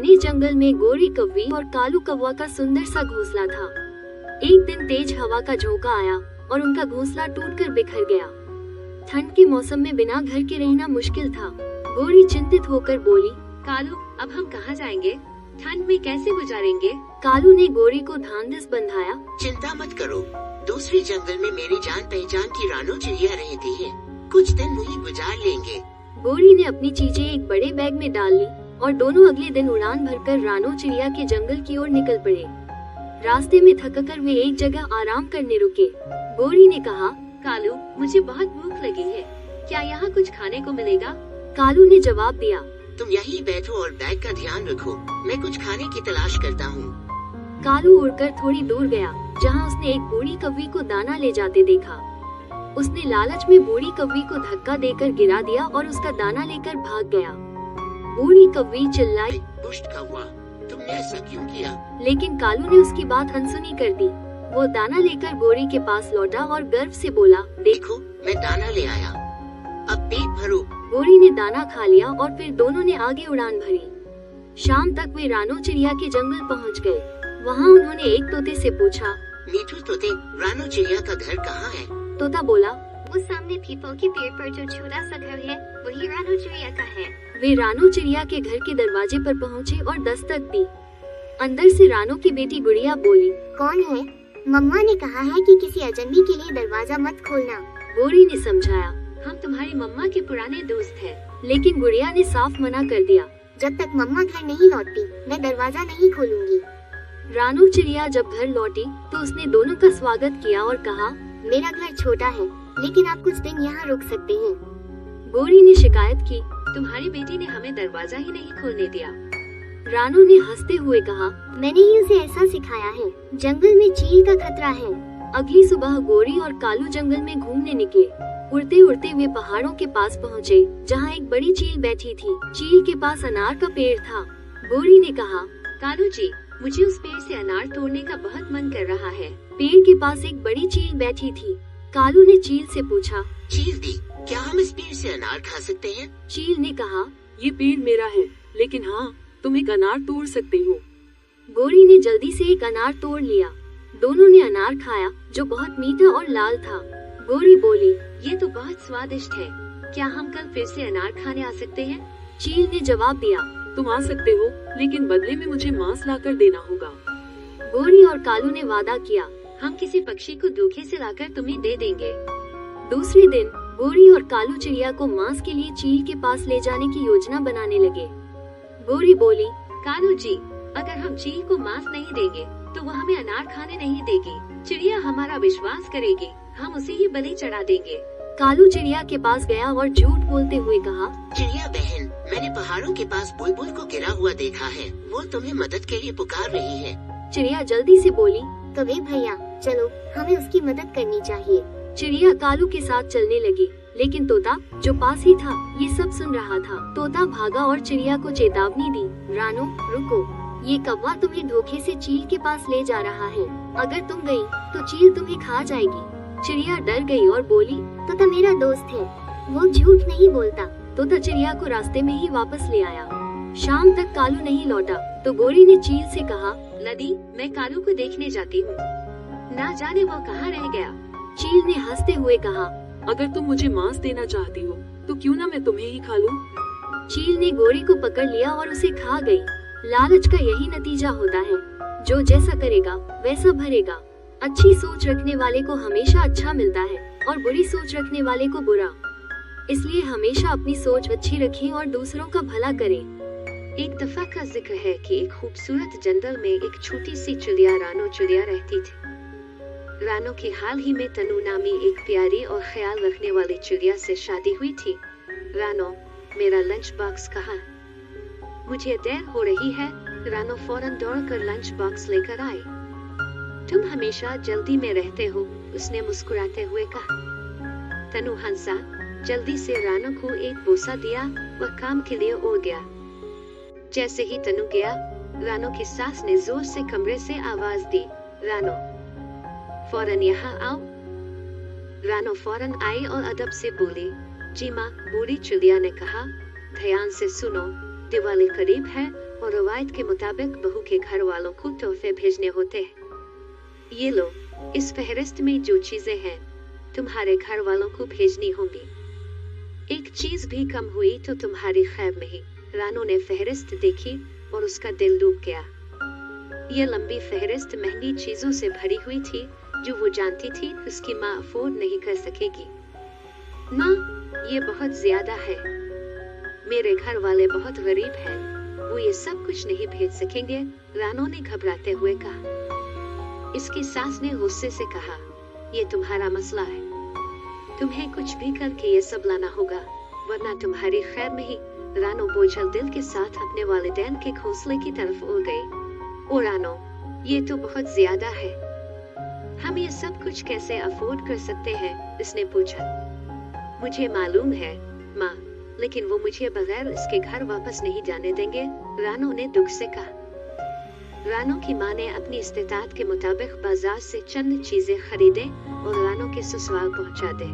घने जंगल में गोरी कौवी और कालू कौवा का सुंदर सा घोंसला था। एक दिन तेज हवा का झोंका आया और उनका घोंसला टूटकर बिखर गया। ठंड के मौसम में बिना घर के रहना मुश्किल था। गोरी चिंतित होकर बोली, कालू, अब हम कहाँ जाएंगे? ठंड में कैसे गुजारेंगे? कालू ने गोरी को ढांढस बंधाया। चिंता मत करो, दूसरे जंगल में मेरी जान पहचान की रानो चिड़िया रहती है, कुछ दिन वहीं गुजार लेंगे। गोरी ने अपनी चीजें एक बड़े बैग में डाल ली और दोनों अगले दिन उड़ान भरकर रानो चिड़िया के जंगल की ओर निकल पड़े। रास्ते में थककर वे एक जगह आराम करने रुके। गोरी ने कहा, कालू, मुझे बहुत भूख लगी है, क्या यहाँ कुछ खाने को मिलेगा? कालू ने जवाब दिया, तुम यहीं बैठो और बैग का ध्यान रखो, मैं कुछ खाने की तलाश करता हूँ। कालू उड़कर थोड़ी दूर गया, जहाँ उसने एक बूढ़ी कौवी को दाना ले जाते देखा। उसने लालच में बूढ़ी कौवी को धक्का देकर गिरा दिया और उसका दाना लेकर भाग गया। बूढ़ी कौवी चिल्लाई, दुष्ट कौवा, तुमने ऐसा क्यों किया? लेकिन कालू ने उसकी बात अनसुनी कर दी। वो दाना लेकर गोरी के पास लौटा और गर्व से बोला, देखो, मैं दाना ले आया, अब पेट भरो। गोरी ने दाना खा लिया और फिर दोनों ने आगे उड़ान भरी। शाम तक वे रानो चिड़िया के जंगल पहुंच गए। वहां उन्होंने एक तोते से पूछा, मीठू तोते, रानो चिड़िया का घर कहाँ है? तोता बोला, वो सामने पीपल के पेड़ पर जो छोटा सा घर है, वही रानो चिड़िया का है। वे रानो चिड़िया के घर के दरवाजे पर पहुँचे और दस्तक दी। अंदर से रानो की बेटी गुड़िया बोली, कौन है? मम्मा ने कहा है कि किसी अजनबी के लिए दरवाजा मत खोलना। गोरी ने समझाया, हम तुम्हारी मम्मा के पुराने दोस्त हैं। लेकिन गुड़िया ने साफ मना कर दिया, जब तक मम्मा घर नहीं लौटती, मैं दरवाजा नहीं खोलूंगी। रानो चिड़िया जब घर लौटी तो उसने दोनों का स्वागत किया और कहा, मेरा घर छोटा है, लेकिन आप कुछ दिन यहाँ रुक सकते हैं। गोरी ने शिकायत की, तुम्हारी बेटी ने हमें दरवाजा ही नहीं खोलने दिया। रानो ने हंसते हुए कहा, मैंने ही उसे ऐसा सिखाया है, जंगल में चील का खतरा है। अगली सुबह गोरी और कालू जंगल में घूमने निकले। उड़ते उड़ते वे पहाड़ों के पास पहुँचे, जहाँ एक बड़ी चील बैठी थी। चील के पास अनार का पेड़ था। गोरी ने कहा, कालू जी, मुझे उस पेड़ से अनार तोड़ने का बहुत मन कर रहा है। पेड़ के पास एक बड़ी चील बैठी थी। कालू ने चील से पूछा, चील दी, क्या हम इस पेड़ से अनार खा सकते हैं? चील ने कहा, ये पेड़ मेरा है, लेकिन हाँ, तुम एक अनार तोड़ सकते हो। गोरी ने जल्दी से एक अनार तोड़ लिया। दोनों ने अनार खाया, जो बहुत मीठा और लाल था। गोरी बोली, ये तो बहुत स्वादिष्ट है, क्या हम कल फिर से अनार खाने आ सकते हैं? चील ने जवाब दिया, तुम आ सकते हो, लेकिन बदले में मुझे मांस लाकर देना होगा। गोरी और कालू ने वादा किया, हम किसी पक्षी को धोखे से लाकर तुम्हें दे देंगे। दूसरे दिन गोरी और कालू चिड़िया को मांस के लिए चील के पास ले जाने की योजना बनाने लगे। गोरी बोली, कालू जी, अगर हम चील को मांस नहीं देंगे तो वह हमें अनार खाने नहीं देगी। चिड़िया हमारा विश्वास करेगी, हम उसे ही बलि चढ़ा देंगे। कालू चिड़िया के पास गया और झूठ बोलते हुए कहा, चिड़िया बहन, मैंने पहाड़ों के पास बुलबुल को गिरा हुआ देखा है, वो तुम्हें मदद के लिए पुकार रही है। चिड़िया जल्दी से बोली, कबीर भैया, चलो, हमें उसकी मदद करनी चाहिए। चिड़िया कालू के साथ चलने लगी, लेकिन तोता जो पास ही था ये सब सुन रहा था। तोता भागा और चिड़िया को चेतावनी दी, रानो रुको, ये कौवा तुम्हें धोखे से चील के पास ले जा रहा है। अगर तुम गई तो चील तुम्हें खा जाएगी। चिड़िया डर गई और बोली, तोता मेरा दोस्त है, वो झूठ नहीं बोलता। तोता चिड़िया को रास्ते में ही वापस ले आया। शाम तक कालू नहीं लौटा तो गोरी ने चील से कहा, नदी, मैं कालू को देखने जाती हूँ, ना जाने वो कहाँ रह गया। चील ने हंसते हुए कहा, अगर तुम मुझे मांस देना चाहती हो तो क्यों ना मैं तुम्हें ही खा लूं। चील ने गोरी को पकड़ लिया और उसे खा गई। लालच का यही नतीजा होता है, जो जैसा करेगा वैसा भरेगा। अच्छी सोच रखने वाले को हमेशा अच्छा मिलता है और बुरी सोच रखने वाले को बुरा। इसलिए हमेशा अपनी सोच अच्छी रखें और दूसरों का भला करें। एक दफा का जिक्र है कि एक खूबसूरत जंगल में एक छोटी सी चिड़िया रानो चिड़िया रहती थी। रानो की हाल ही में तनु नामी एक प्यारी और ख्याल रखने वाली चिड़िया से शादी हुई थी। रानो, मेरा लंच बॉक्स कहाँ? मुझे देर हो रही है। रानो फौरन दौड़कर लंच बॉक्स लेकर आई। तुम हमेशा जल्दी में रहते हो, उसने मुस्कुराते हुए कहा। तनु हंसा, जल्दी से रानो को एक बोसा दिया, वह काम के लिए उड़ गया। जैसे ही तनु गया, रानो की सास ने जोर से कमरे से आवाज दी, रानो फौरन यहाँ आओ। रानो फौरन आई और अदब से बोली, जी माँ। बूढ़ी चिड़िया ने कहा, ध्यान से सुनो, दिवाली करीब है और रवायत के मुताबिक बहू के घर वालों को तोहफे भेजने होते हैं। ये लो, इस फहरिस्त में जो चीजें हैं तुम्हारे घर वालों को भेजनी होंगी। एक चीज भी कम हुई तो तुम्हारी खैर में ही। रानो ने फहरिस्त देखी और उसका दिल डूब गया। ये लंबी फहरिस्त महंगी चीजों से भरी हुई थी जो वो जानती थी उसकी माँ अफोर्ड नहीं कर सकेगी। माँ, ये बहुत ज्यादा है। मेरे घर वाले बहुत गरीब हैं, वो ये सब कुछ नहीं भेज सकेंगे, रानो ने घबराते हुए कहा। इसकी सास ने गुस्से से कहा, ये तुम्हारा मसला है, तुम्हें कुछ भी करके ये सब लाना होगा, वरना तुम्हारी खैर में ही। रानो बोझल दिल के साथ अपने वालिदैन के घोंसले की तरफ उड़ गई। ओ रानो, ये तो बहुत ज्यादा है, हम ये सब कुछ कैसे अफोर्ड कर सकते हैं? इसने पूछा। मुझे मालूम है माँ, लेकिन वो मुझे बगैर इसके घर वापस नहीं जाने देंगे, रानो ने दुख से कहा। रानो की माँ ने अपनी इस्तेताअत के मुताबिक बाजार से चंद चीजें खरीदे और रानो के ससुराल पहुंचा दे।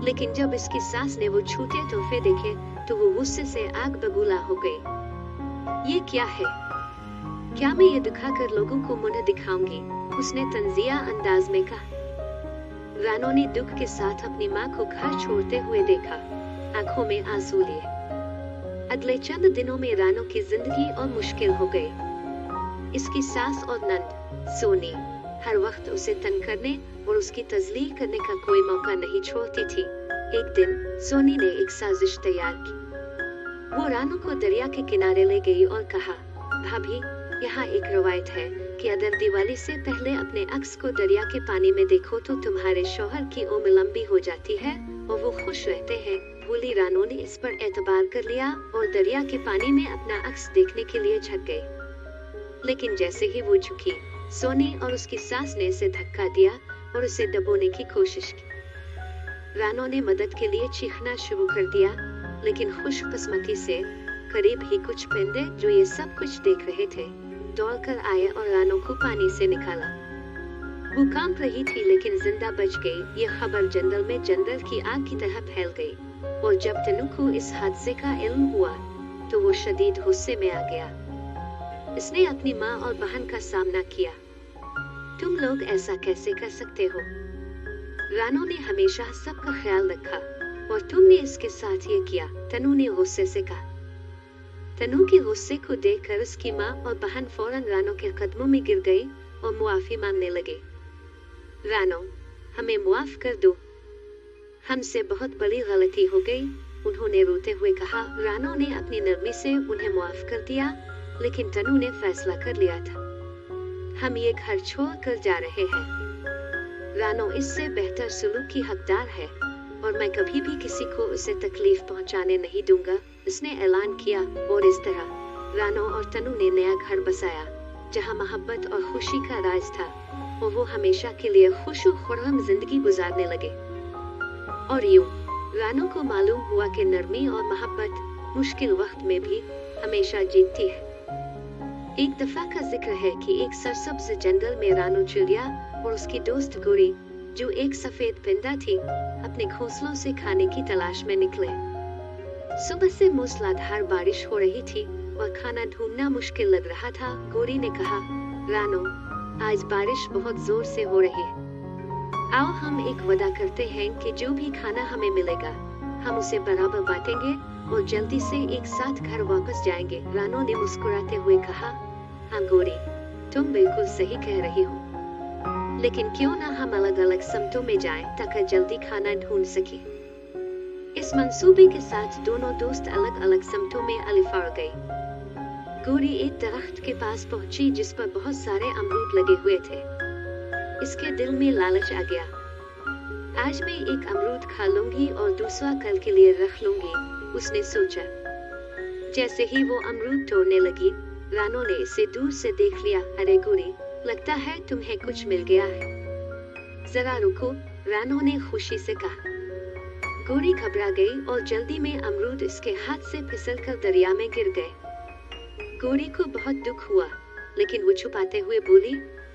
लेकिन जब इसकी सास ने वो छूटे तोहफे देखे तो वो गुस्से से आग बबूला हो गई। ये क्या है? क्या मैं ये दिखाकर लोगों को मुंह दिखाऊंगी? उसने तंजिया अंदाज में कहा। रानो ने दुख के साथ अपनी माँ को घर छोड़ते हुए देखा, आंखों में आंसू लिए। अगले चंद दिनों में रानो की जिंदगी और मुश्किल हो गई। इसकी सास और नंद सोनी हर वक्त उसे तंग करने और उसकी तजलील करने का कोई मौका नहीं छोड़ती थी। एक दिन सोनी ने एक साजिश तैयार की। वो रानो को दरिया के किनारे ले गई और कहा, भाभी, यहाँ एक रवायत है कि अगर दिवाली से पहले अपने अक्स को दरिया के पानी में देखो तो तुम्हारे शौहर की उम्र लंबी हो जाती है और वो खुश रहते हैं। भूली रानो ने इस पर एतबार कर लिया और दरिया के पानी में अपना अक्स देखने के लिए झुक गई। लेकिन जैसे ही वो झुकी, सोनी और उसकी सास ने इसे धक्का दिया और उसे दबोने की कोशिश की। रानो ने मदद के लिए चीखना शुरू कर दिया, लेकिन खुशकिस्मती से करीब ही कुछ परिंदे जो ये सब कुछ देख रहे थे दौड़कर आए और रानो को पानी से निकाला। वो कांप रही थी लेकिन जिंदा बच गई। ये खबर जंगल में जंगल की आग की तरह फैल गई और जब तनु को इस हादसे का इल्म हुआ तो वो शदीद गुस्से में आ गया। इसने अपनी माँ और बहन का सामना किया। तुम लोग ऐसा कैसे कर सकते हो? रानो ने हमेशा सबका ख्याल रखा और तुमने इसके साथ ये किया, तनु ने गुस्से से कहा। तनु के गुस्से को देखकर उसकी माँ और बहन फौरन रानो के कदमों में गिर गई और मुआफी मांगने लगे। रानो, हमें मुआफ कर दो, हमसे बहुत बड़ी गलती हो गई, उन्होंने रोते हुए कहा। रानो ने अपनी नरमी से उन्हें मुआफ कर दिया, लेकिन तनु ने फैसला कर लिया था, हम ये घर छोड़ कर जा रहे हैं। रानो इससे बेहतर सुलूक की हकदार है और मैं कभी भी किसी को उसे तकलीफ पहुंचाने नहीं दूंगा, उसने ऐलान किया। और इस तरह रानो और तनु ने नया घर बसाया जहां मोहब्बत और खुशी का राज था और वो हमेशा के लिए खुश और खुर्रम जिंदगी गुजारने लगे। और यूं रानो को मालूम हुआ कि नरमी और मोहब्बत मुश्किल वक्त में भी हमेशा जीतती है। एक दफा का जिक्र है कि एक सरसब्ज जंगल में रानो चिड़िया और उसकी दोस्त गोरी, जो एक सफेद परिंदा थी, अपने घोंसलों से खाने की तलाश में निकले। सुबह से मूसलाधार बारिश हो रही थी और खाना ढूंढना मुश्किल लग रहा था। गोरी ने कहा, रानो, आज बारिश बहुत जोर से हो रही है, आओ हम एक वादा करते हैं कि जो भी खाना हमें मिलेगा हम उसे बराबर बांटेंगे और जल्दी से एक साथ घर वापस जाएंगे। रानो ने मुस्कुराते हुए कहा, हाँ गोरी, तुम बिल्कुल सही कह रही हो, लेकिन क्यों ना हम अलग अलग समतों में जाएं ताकि जल्दी खाना ढूंढ सके। इस मंसूबे के साथ दोनों दोस्त अलग अलग समतों में अलिफार गए। गोरी एक दरख्त के पास पहुंची जिस पर बहुत सारे अमरूद लगे हुए थे। इसके दिल में लालच आ गया, आज मैं एक अमरूद खा लूंगी और दूसरा कल के लिए रख लूंगी, उसने सोचा। जैसे ही वो अमरूद तोड़ने लगी, रानो ने इसे दूर से देख लिया। अरे गोरी, लगता है तुम्हें कुछ मिल गया है, जरा रुको, रानो ने खुशी से कहा। गोरी घबरा गई और जल्दी में अमरूद इसके हाथ से फिसलकर दरिया में गिर गए। गोरी को बहुत दुख हुआ, लेकिन वो छुपाते हुए बोली,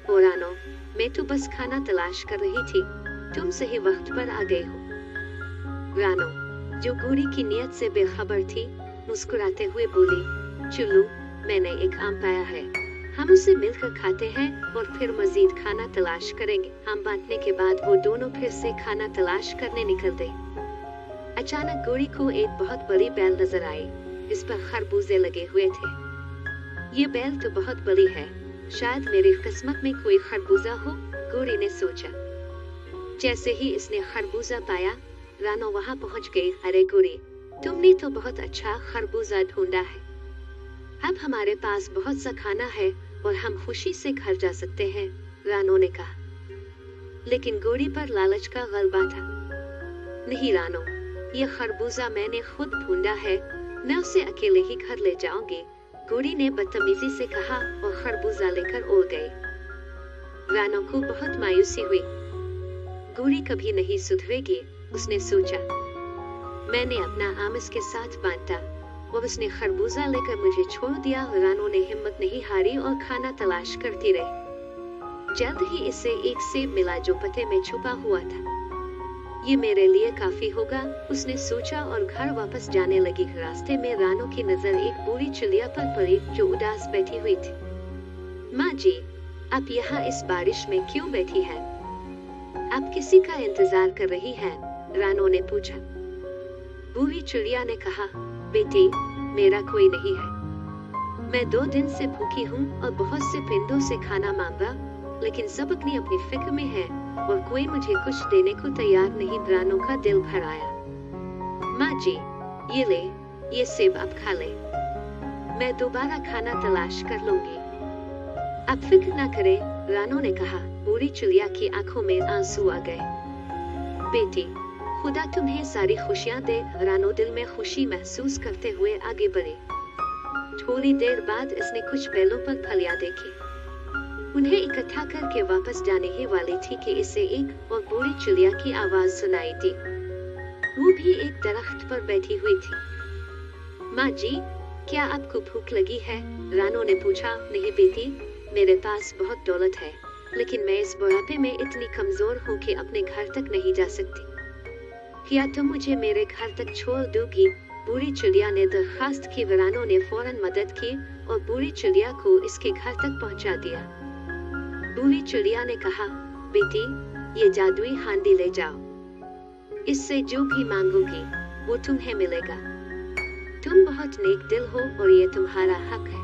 ओ रानो, मैं तो बस खाना तलाश कर रही थी, तुम सही वक्त पर आ गए हो। रानो, जो गोरी की नियत से बेखबर थी, मुस्कुराते हुए बोली, चलो मैंने एक आम पाया है, हम उसे मिलकर खाते हैं और फिर मजीद खाना तलाश करेंगे। आम बांटने के बाद वो दोनों फिर से खाना तलाश करने निकल गए। अचानक गौरी को एक बहुत बड़ी बेल नजर आई, इस पर खरबूजे लगे हुए थे। ये बेल तो बहुत बड़ी है, शायद मेरी किस्मत में कोई खरबूजा हो, गौरी ने सोचा। जैसे ही इसने खरबूजा पाया, रानो वहां पहुंच गई। अरे गौरी, तुमने तो बहुत अच्छा खरबूजा ढूंढा है। अब हमारे पास बहुत सा खाना है और हम खुशी से घर जा सकते हैं, रानो ने कहा। लेकिन गौरी पर लालच का गलबा था। नहीं रानो, ये खरबूजा मैंने खुद ढूंढा है, मैं उसे अकेले ही घर ले जाऊंगी, गौरी ने बदतमीजी से कहा और खरबूजा लेकर उड़ गई। रानो को बहुत मायूसी हुई। गौरी कभी नहीं सुधरेगी, उसने सोचा। मैंने अपना आम इसके साथ बांटा और उसने खरबूजा लेकर मुझे छोड़ दिया। रानो ने हिम्मत नहीं हारी और खाना तलाश करती रही। जल्द ही इसे एक सेब मिला जो पत्ते में छुपा हुआ था। ये मेरे लिए काफी होगा, उसने सोचा और घर वापस जाने लगी। रास्ते में रानो की नजर एक बूढ़ी चिड़िया पर पड़ी जो उदास बैठी हुई थी। माँ जी, आप यहाँ इस बारिश में क्यों बैठी हैं? आप किसी का इंतजार कर रही हैं? रानो ने पूछा। बूढ़ी चिड़िया ने कहा, बेटी, मेरा कोई नहीं है। मैं 2 दिन से भूखी हूँ और बहुत से परिंदों से खाना मांगा, लेकिन सब अपनी अपनी फिक्र में है और कोई मुझे कुछ देने को तैयार नहीं। रानो का दिल भर आया। माँ जी, ये ले, ये सेब आप खा ले, मैं दोबारा खाना तलाश कर लूंगी। आप फिक्र ना करें, रानो ने कहा। बूढ़ी चिड़िया की आंखों में आंसू आ गए। बेटी, खुदा तुम्हें सारी खुशियाँ दे, रानो दिल में खुशी महसूस करते हुए आगे बढ़ी। थोड़ी देर बाद इसने कुछ बैलों पर फलियां देखी। उन्हें इकट्ठा करके वापस जाने ही वाली थी कि इसे एक और बूढ़ी चिड़िया की आवाज सुनाई दी। वो भी एक दरख्त पर बैठी हुई थी। माँ जी, क्या आपको भूख लगी है? रानो ने पूछा। नहीं बेटी, मेरे पास बहुत दौलत है, लेकिन मैं इस बुढ़ापे में इतनी कमजोर हूँ कि अपने घर तक नहीं जा सकती। क्या तुम मुझे मेरे घर तक छोड़ दोगी? बूढ़ी चिड़िया ने दरखास्त की। रानो ने फौरन मदद की और बूढ़ी चिड़िया को इसके घर तक पहुँचा दिया। बूढ़ी चिड़िया ने कहा, बेटी, ये जादुई हांडी ले जाओ, इससे जो भी मांगोगी वो तुम्हें मिलेगा। तुम बहुत नेक दिल हो और ये तुम्हारा हक है।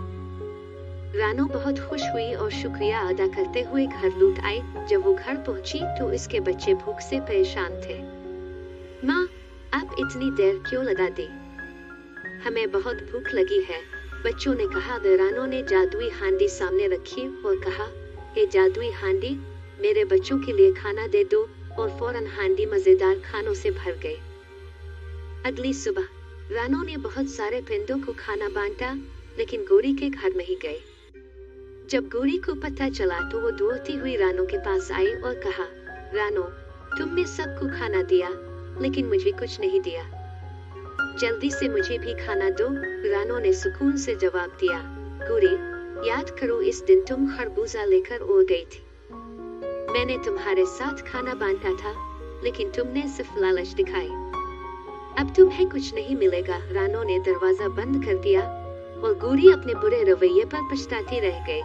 रानो बहुत खुश हुई और शुक्रिया अदा करते हुए घर लौट आई। जब वो घर पहुंची तो इसके बच्चे भूख से परेशान थे। माँ, आप इतनी देर क्यों लगा दी? हमें बहुत भूख लगी है, बच्चों ने कहा। रानो ने जादुई हांडी सामने रखी और कहा, हे जादुई हांडी, मेरे बच्चों के लिए खाना दे दो। और फौरन हांडी मजेदार खानों से भर गई। अगली सुबह रानो ने बहुत सारे परिंदों को खाना बांटा, लेकिन गौरी के घर नहीं गए। जब गौरी को पता चला तो वो दौड़ती हुई रानो के पास आई और कहा, रानो, तुमने सबको खाना दिया, लेकिन मुझे कुछ नहीं दिया। जल्दी से मुझे भी खाना दो, रानो ने सुकून से जवाब दिया। गौरी, याद करो, इस दिन तुम खरबूजा लेकर उड़ गई थी। मैंने तुम्हारे साथ खाना बांटा था, लेकिन तुमने सिर्फ लालच दिखाई। अब तुम्हें कुछ नहीं मिलेगा। रानो ने दरवाजा बंद कर दिया और गौरी अपने बुरे रवैये पर पछताती रह गई।